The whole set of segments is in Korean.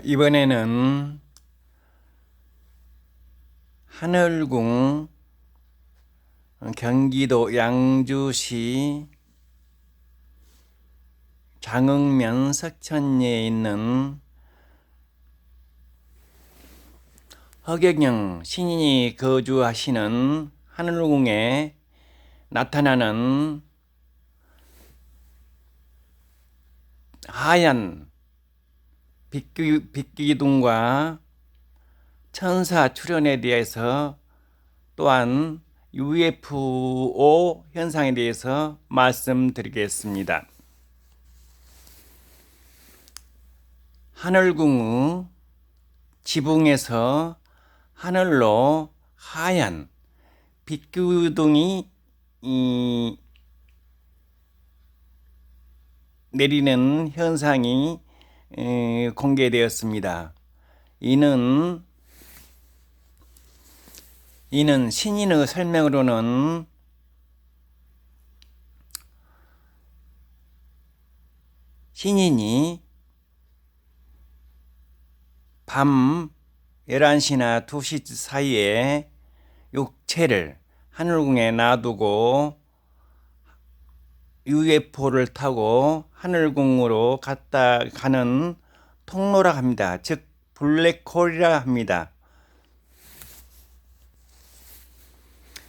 이번에는 하늘궁 경기도 양주시 장흥면 석천리에 있는 허경영 신인이 거주하시는 하늘궁에 나타나는 하얀 빛기둥과 천사 출현에 대해서 또한 UFO 현상에 대해서 말씀드리겠습니다. 하늘궁의 지붕에서 하늘로 하얀 빛기둥이 내리는 현상이 공개되었습니다. 이는 신인의 설명으로는 신인이 밤 11시나 2시 사이에 육체를 하늘궁에 놔두고 UFO를 타고 하늘궁으로 갔다 가는 통로라 합니다. 즉 블랙홀이라 합니다.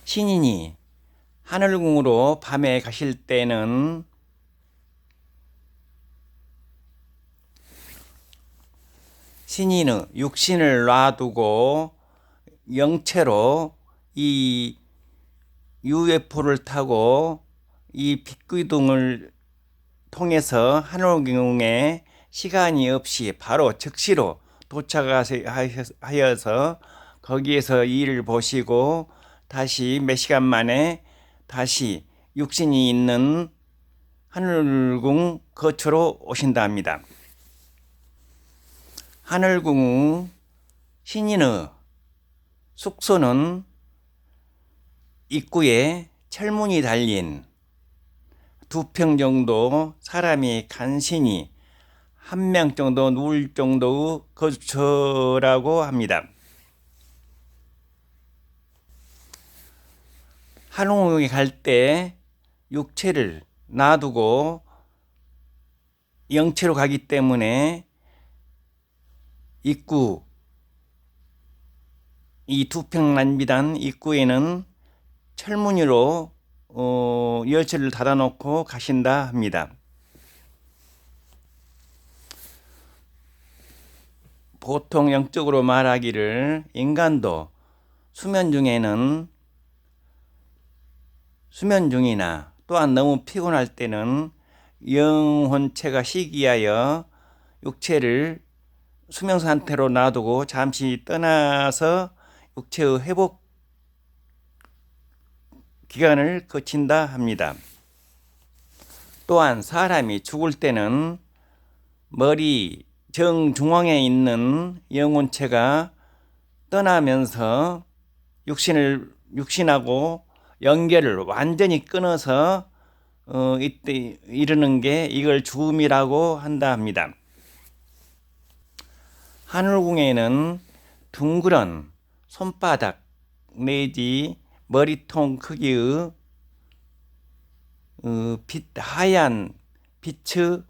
신인이 하늘궁으로 밤에 가실 때는 신인의 육신을 놔두고 영체로 이 UFO를 타고 이 빛기둥을 통해서 하늘궁에 시간이 없이 바로 즉시로 도착하여서 거기에서 일을 보시고 다시 몇 시간 만에 다시 육신이 있는 하늘궁 거처로 오신다 합니다. 하늘궁 신인의 숙소는 입구에 철문이 달린 2평 정도 사람이 간신히 1명 정도 누울 정도의 거처라고 합니다. 하늘궁에 갈 때 육체를 놔두고 영체로 가기 때문에 입구, 이 2평 남비단 입구에는 철문으로 열쇠를 닫아놓고 가신다 합니다. 보통 영적으로 말하기를 인간도 수면 중이나 또한 너무 피곤할 때는 영혼체가 시기하여 육체를 수면 상태로 놔두고 잠시 떠나서 육체의 회복 기간을 거친다 합니다. 또한 사람이 죽을 때는 머리 정중앙에 있는 영혼체가 떠나면서 육신하고 연결을 완전히 끊어서 이때 이르는 게 이걸 죽음이라고 한다 합니다. 하늘궁에는 둥그런 손바닥 내지 머리통 크기의 하얀 빛의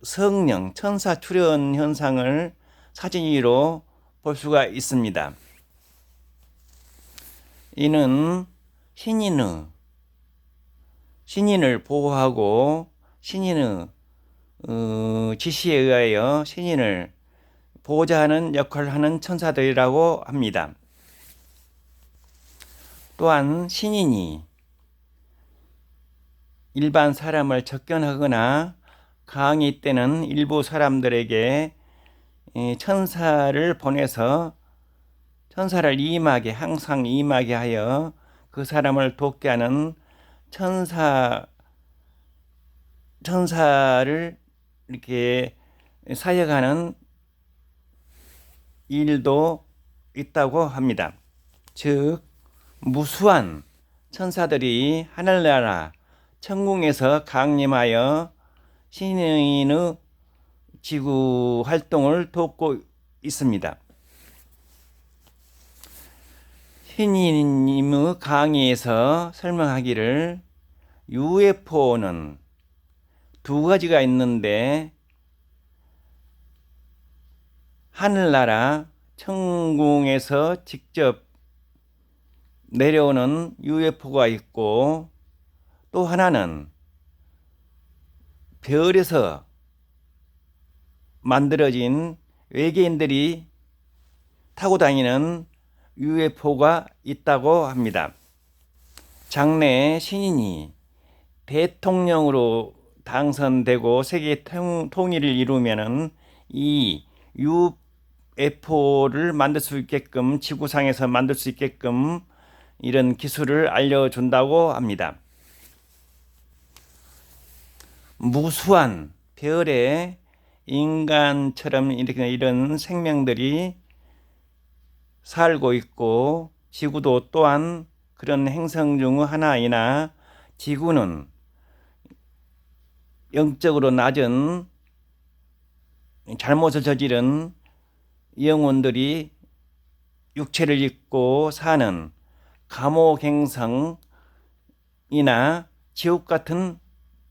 성령 천사 출현 현상을 사진 볼 수가 있습니다. 이는 신인을 보호하고 신인의 지시에 의하여 신인을 보호자하는 역할을 하는 천사들이라고 합니다. 또한 신인이 일반 사람을 접견하거나 강의 때는 일부 사람들에게 천사를 보내서 천사를 항상 임하게 하여 그 사람을 돕게 하는 천사를 이렇게 사역하는 일도 있다고 합니다. 즉 무수한 천사들이 하늘나라 천궁에서 강림하여 신인의 지구 활동을 돕고 있습니다. 신이님의 강의에서 설명하기를 UFO는 두 가지가 있는데 하늘나라 천궁에서 직접 내려오는 UFO가 있고 또 하나는 별에서 만들어진 외계인들이 타고 다니는 UFO가 있다고 합니다. 장래에 신인이 대통령으로 당선되고 세계 통일을 이루면은 이 UFO를 만들 수 있게끔 지구상에서 만들 수 있게끔 이런 기술을 알려준다고 합니다. 무수한 별에 인간처럼 이런 생명들이 살고 있고 지구도 또한 그런 행성 중 하나이나 지구는 영적으로 낮은 잘못을 저지른 영혼들이 육체를 입고 사는 감옥행성이나 지옥 같은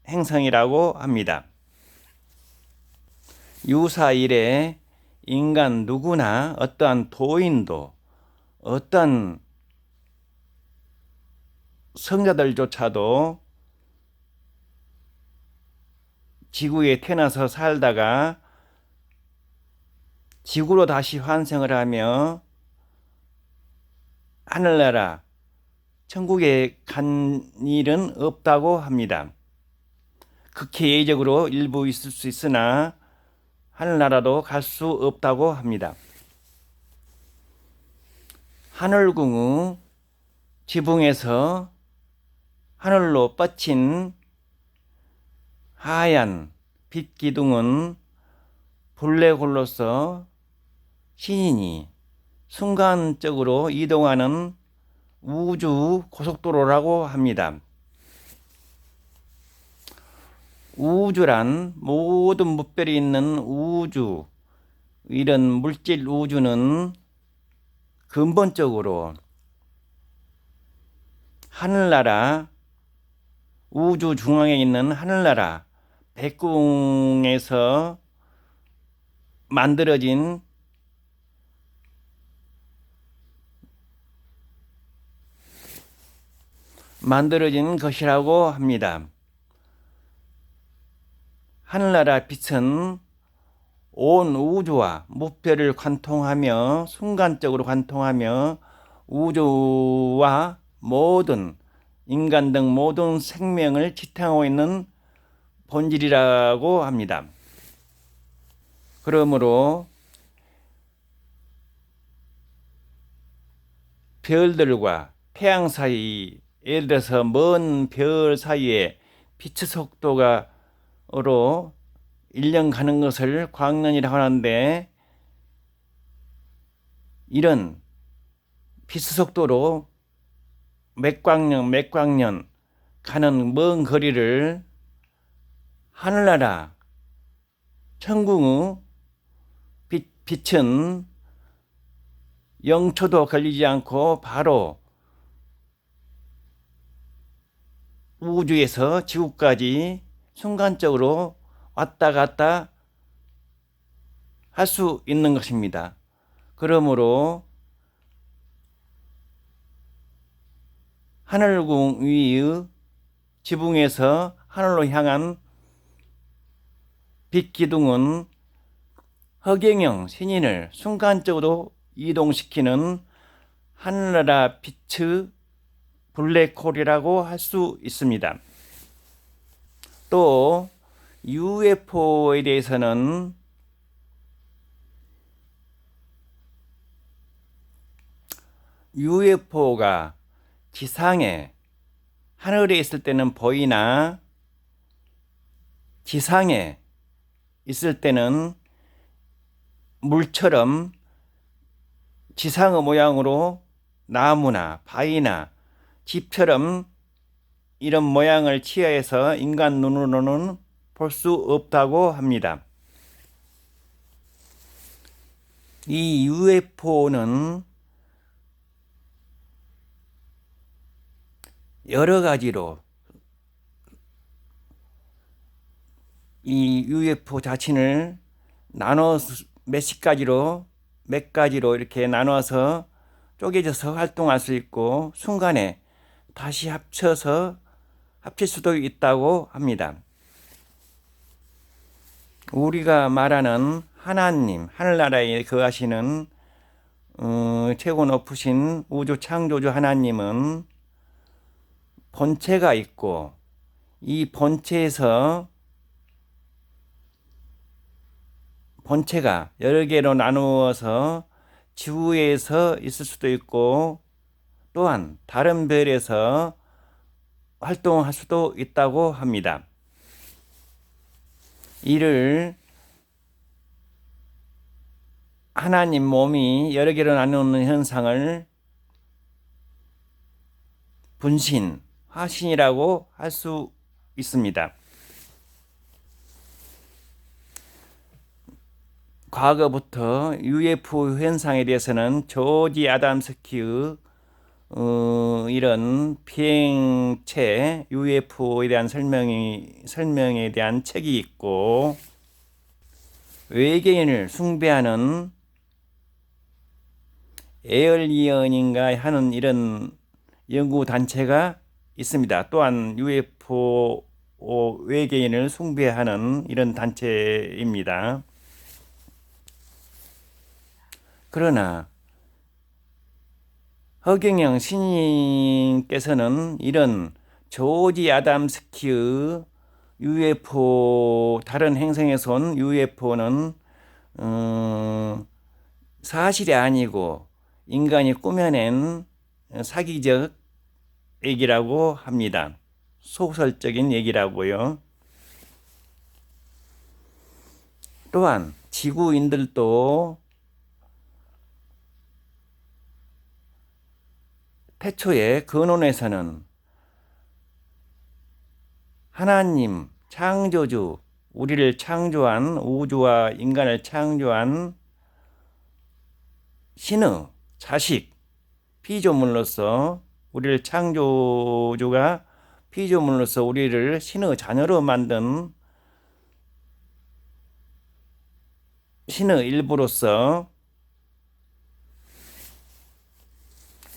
행성이라고 합니다. 유사일에 인간 누구나 어떠한 도인도 어떤 성자들조차도 지구에 태어나서 살다가 지구로 다시 환생을 하며 하늘나라 천국에 간 일은 없다고 합니다. 극히 예외적으로 일부 있을 수 있으나 하늘나라도 갈 수 없다고 합니다. 하늘궁의 지붕에서 하늘로 뻗친 하얀 빛 기둥은 블랙홀로서 신인이 순간적으로 이동하는 우주 고속도로라고 합니다. 우주란 모든 무별이 있는 우주, 이런 물질 우주는 근본적으로 하늘나라, 우주 중앙에 있는 하늘나라 백궁에서 만들어진 것이라고 합니다. 하늘나라 빛은 온 우주와 무별을 관통하며 순간적으로 관통하며 우주와 모든 인간 등 모든 생명을 지탱하고 있는 본질이라고 합니다. 그러므로 별들과 태양 사이, 예를 들어서 먼 별 사이에 빛의 속도가로 1년 가는 것을 광년이라고 하는데, 이런 빛의 속도로 몇 광년 가는 먼 거리를 하늘나라 천궁의 빛은 0초도 걸리지 않고 바로 우주에서 지구까지 순간적으로 왔다 갔다 할 수 있는 것입니다. 그러므로 하늘궁 위의 지붕에서 하늘로 향한 빛 기둥은 허경영 신인을 순간적으로 이동시키는 하늘나라 빛의 블랙홀이라고 할 수 있습니다. 또 UFO에 대해서는 UFO가 지상에 하늘에 있을 때는 보이나 지상에 있을 때는 물처럼 지상의 모양으로 나무나 바위나 집처럼 이런 모양을 취하여서 인간 눈으로는 볼 수 없다고 합니다. 이 UFO는 여러 가지로 이 UFO 자신을 나눠 몇 가지로 이렇게 나눠서 쪼개져서 활동할 수 있고 순간에 다시 합칠 수도 있다고 합니다. 우리가 말하는 하나님, 하늘나라에 거하시는 최고 높으신 우주 창조주 하나님은 본체가 있고 이 본체가 여러 개로 나누어서 지구에서 있을 수도 있고 또한 다른 별에서 활동할 수도 있다고 합니다. 이를 하나님 몸이 여러 개로 나누는 현상을 분신, 화신이라고 할 수 있습니다. 과거부터 UFO 현상에 대해서는 조지 아담스키의 이런 비행체 UFO에 대한 설명에 대한 책이 있고 외계인을 숭배하는 에얼리언인가 하는 이런 연구 단체가 있습니다. 또한 UFO 외계인을 숭배하는 이런 단체입니다. 그러나 허경영 신님께서는 이런 조지 아담스키의 UFO 다른 행성에서 온 UFO는 사실이 아니고 인간이 꾸며낸 사기적 얘기라고 합니다. 소설적인 얘기라고요. 또한 지구인들도 태초에 근원에서는 하나님 창조주 우리를 창조한 우주와 인간을 창조한 신의 자식 피조물로서 우리를 창조주가 피조물로서 우리를 신의 자녀로 만든 신의 일부로서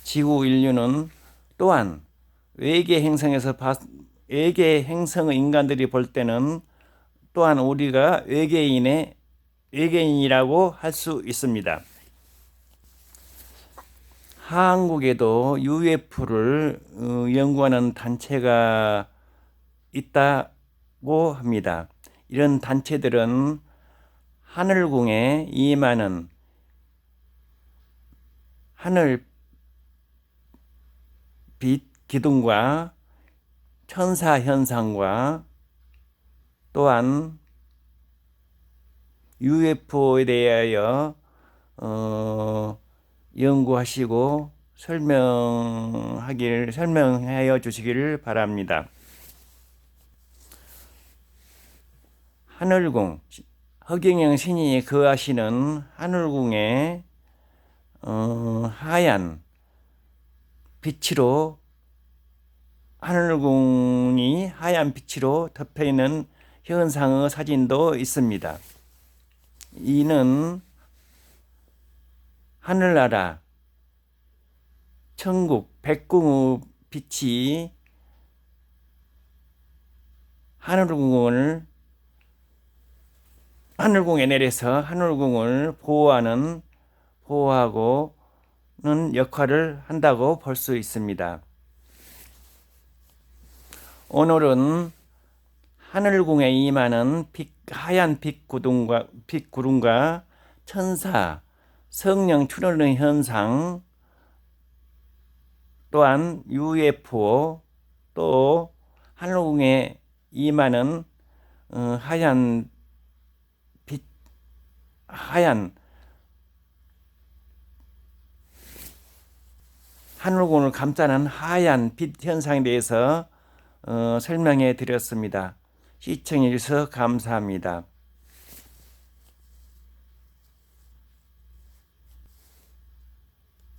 지구 인류는 또한 외계 행성의 인간들이 볼 때는 또한 우리가 외계인이라고 할 수 있습니다. 한국에도 UFO를 연구하는 단체가 있다고 합니다. 이런 단체들은 하늘궁에 임하는 하늘빛 기둥과 천사 현상과 또한 UFO에 대하여 연구하시고 설명하여 주시기를 바랍니다. 하늘궁, 허경영 신이 거하시는 하늘궁에 하얀 빛으로 하늘궁이 하얀 빛으로 덮여 있는 현상의 사진도 있습니다. 이는 하늘나라 천국 백궁의 빛이 하늘궁에 내려서 하늘궁을 보호하고는 역할을 한다고 볼 수 있습니다. 오늘은 하늘궁에 임하는 하얀 빛 구름과 천사, 성령 출현의 현상, 또한 UFO, 또 하늘궁에 임하는 하얀 하늘궁을 감싸는 하얀 빛 현상에 대해서 설명해 드렸습니다. 시청해 주셔서 감사합니다.